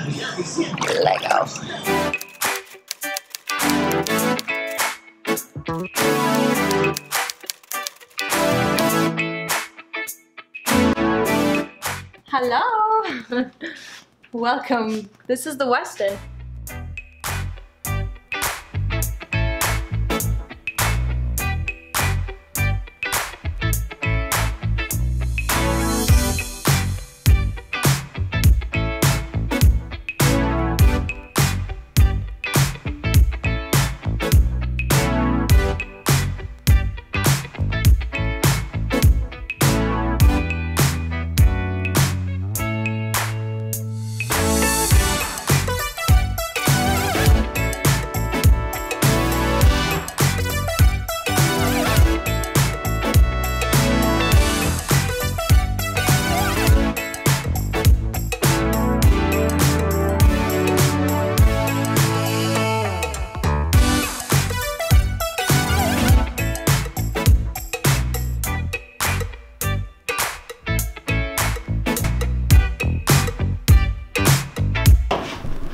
Lego. Hello! Welcome. This is the Weston.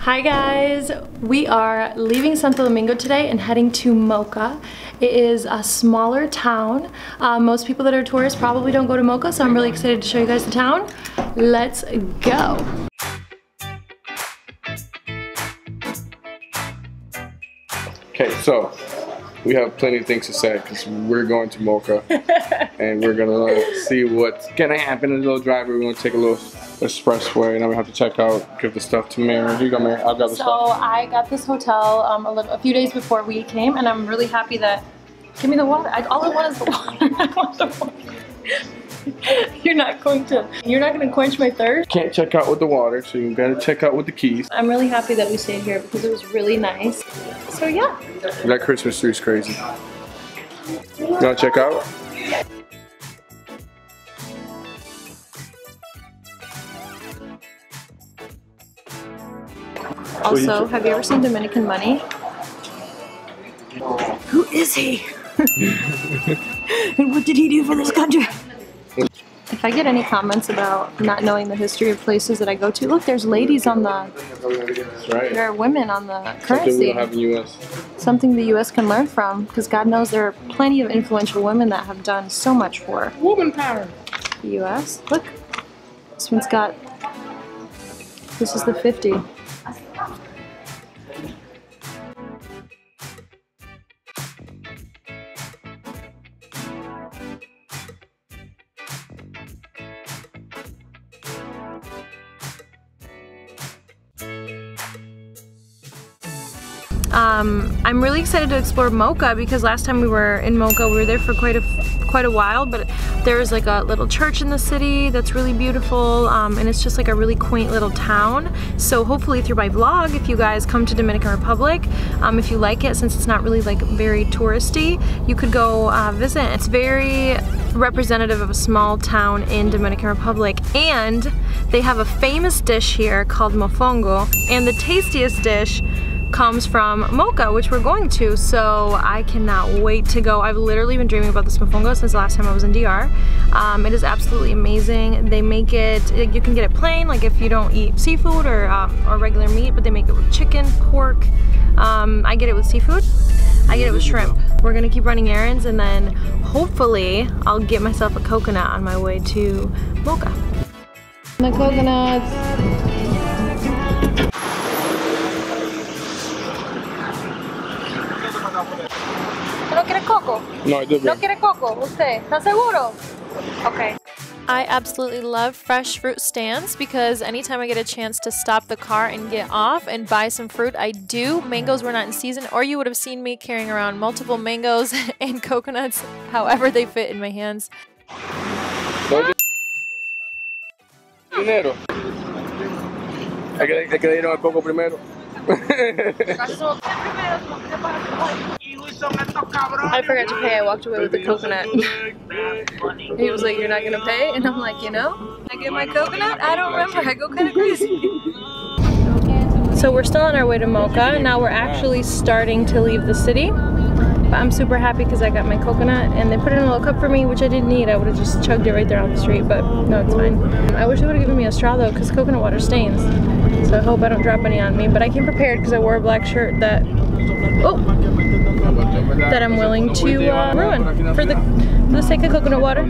Hi guys, we are leaving Santo Domingo today and heading to Moca. It is a smaller town. Most people that are tourists probably don't go to Moca, so I'm really excited to show you guys the town. Let's go. Okay, so we have plenty of things to say because we're going to Moca and we're gonna see what's gonna happen in a little drive. We're gonna take a little expressway and then we have to check out, give the stuff to Mary. Here you go, Mary. I've got the stuff. So I got this hotel a few days before we came, and I'm really happy that. Give me the water. All I want is the water. I want the water. You're not gonna quench my thirst. Can't check out with the water, so you gotta check out with the keys. I'm really happy that we stayed here because it was really nice. So yeah. That Christmas tree is crazy. You wanna check out? Also, have you ever seen Dominican money? Who is he? And what did he do for this country? If I get any comments about not knowing the history of places that I go to, look, there's ladies on the... That's right. There are women on the currency. Something we don't have in the U.S. Something the U.S. can learn from, because God knows there are plenty of influential women that have done so much for woman power. The U.S. Look, this one's got... This is the 50. I'm really excited to explore Moca because last time we were in Moca, we were there for quite a while, but there's like a little church in the city that's really beautiful, and it's just like a really quaint little town. So hopefully through my vlog, if you guys come to Dominican Republic, if you like it, since it's not really like very touristy, you could go visit. It's very representative of a small town in Dominican Republic, and they have a famous dish here called mofongo, and the tastiest dish comes from Moca, which we're going to, so I cannot wait to go. I've literally been dreaming about this mofongo since the last time I was in DR. It is absolutely amazing. They make it, you can get it plain, like if you don't eat seafood or regular meat, but they make it with chicken, pork. I get it with seafood. I get it with shrimp. We're gonna keep running errands, and then hopefully I'll get myself a coconut on my way to Moca. The coconuts. ¿No quiere coco? No, I did. ¿No quiere coco? ¿Usted? ¿Está seguro? Okay. I absolutely love fresh fruit stands because anytime I get a chance to stop the car and get off and buy some fruit, I do. Mangoes were not in season, or you would have seen me carrying around multiple mangoes and coconuts, however they fit in my hands. Dinero. Hay que ir al coco primero. I forgot to pay. I walked away with the coconut. He was like, "You're not gonna pay?" And I'm like, "You know, I get my coconut? I don't remember. I go kind of crazy." So we're still on our way to Moca. Now we're actually starting to leave the city. But I'm super happy because I got my coconut and they put it in a little cup for me, which I didn't need. I would have just chugged it right there on the street, but no, it's fine. I wish they would have given me a straw though, because coconut water stains. So I hope I don't drop any on me, but I came prepared because I wore a black shirt that I'm willing to ruin for the sake of coconut water.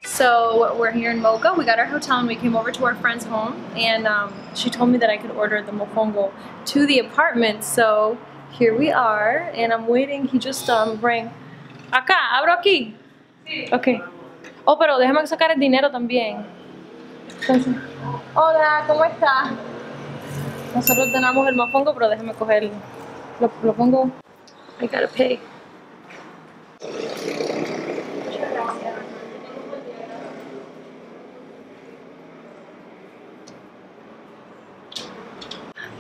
So we're here in Moca. We got our hotel and we came over to our friend's home, and she told me that I could order the mofongo to the apartment. So here we are, and I'm waiting. He just rang. Acá, abro aquí. Sí. Okay. Oh, pero déjame sacar el dinero también. Entonces, hola, ¿cómo está? Nosotros tenemos el mofongo, pero déjame coger. Lo pongo. I gotta pay.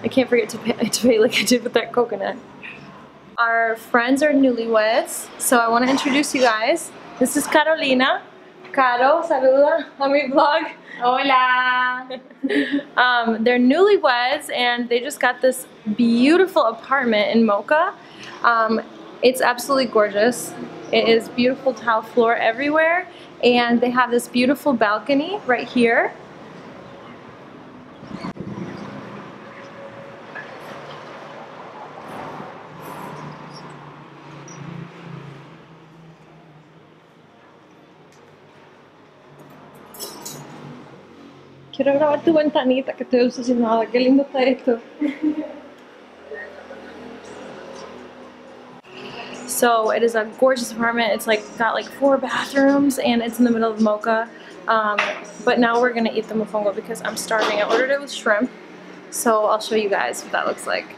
I can't forget to pay like I did with that coconut. Our friends are newlyweds, so I want to introduce you guys. This is Carolina. Caro, saluda a mi vlog. Hola! They're newlyweds and they just got this beautiful apartment in Moca. It's absolutely gorgeous. It is beautiful tile floor everywhere, and they have this beautiful balcony right here. Quiero grabar tu ventanita que estoy obsesionada. Qué lindo está esto. So it is a gorgeous apartment. It's like got like 4 bathrooms and it's in the middle of Moca. But now we're gonna eat the mofongo because I'm starving. I ordered it with shrimp, so I'll show you guys what that looks like.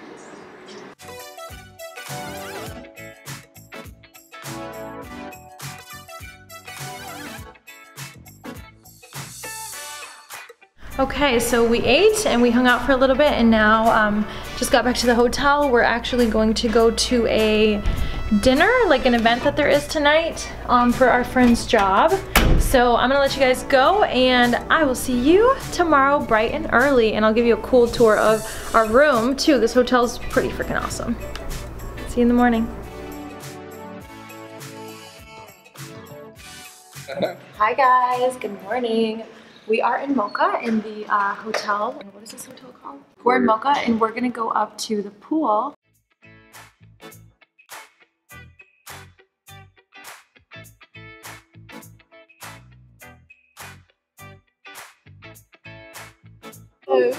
Okay, so we ate and we hung out for a little bit, and now just got back to the hotel. We're actually going to go to a dinner, like an event that there is tonight for our friend's job. So I'm gonna let you guys go, and I will see you tomorrow bright and early, and I'll give you a cool tour of our room too. This hotel's pretty freaking awesome. See you in the morning. Hi guys, good morning. We are in Moca in the hotel. What is this hotel called? We're in Moca and we're gonna go up to the pool.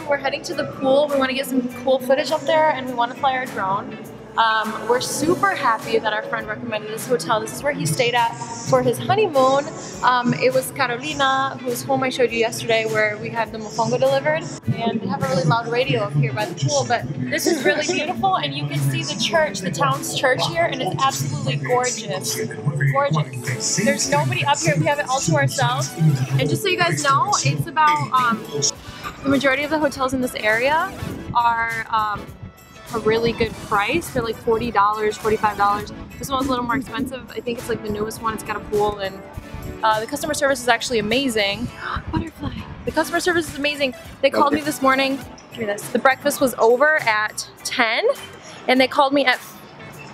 We're heading to the pool. We want to get some cool footage up there and we want to fly our drone. We're super happy that our friend recommended this hotel. This is where he stayed at for his honeymoon. It was Carolina, whose home I showed you yesterday, where we had the mofongo delivered. And they have a really loud radio up here by the pool, but this is really beautiful, and you can see the church, the town's church here, and it's absolutely gorgeous. Gorgeous. There's nobody up here. We have it all to ourselves. And just so you guys know, it's about, the majority of the hotels in this area are a really good price. They're like $40, $45. This one's a little more expensive. I think it's like the newest one. It's got a pool, and the customer service is actually amazing. Butterfly. The customer service is amazing. They called me this morning. Give me this. The breakfast was over at 10, and they called me at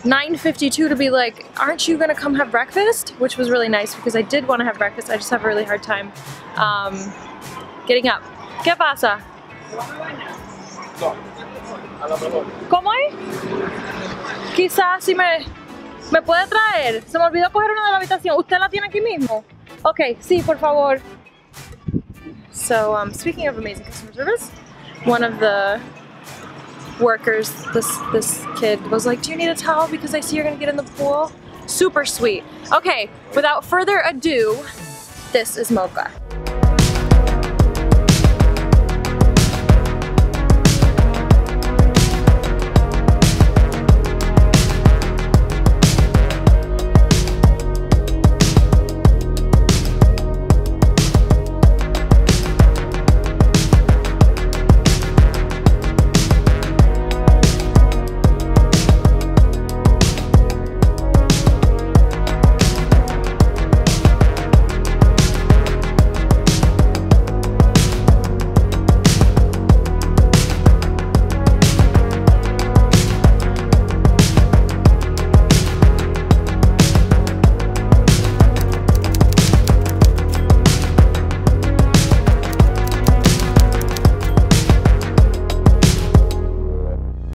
9:52 to be like, aren't you gonna come have breakfast? Which was really nice because I did want to have breakfast. I just have a really hard time getting up. ¿Qué pasa? ¿Cómo es? Quizás si me puede traer. Se me olvidó coger una de la habitación. ¿Usted la tiene aquí mismo? Ok, sí, por favor. So, speaking of amazing customer service, one of the workers, this kid was like, do you need a towel because I see you're gonna get in the pool? Super sweet. Okay, without further ado, this is Moca.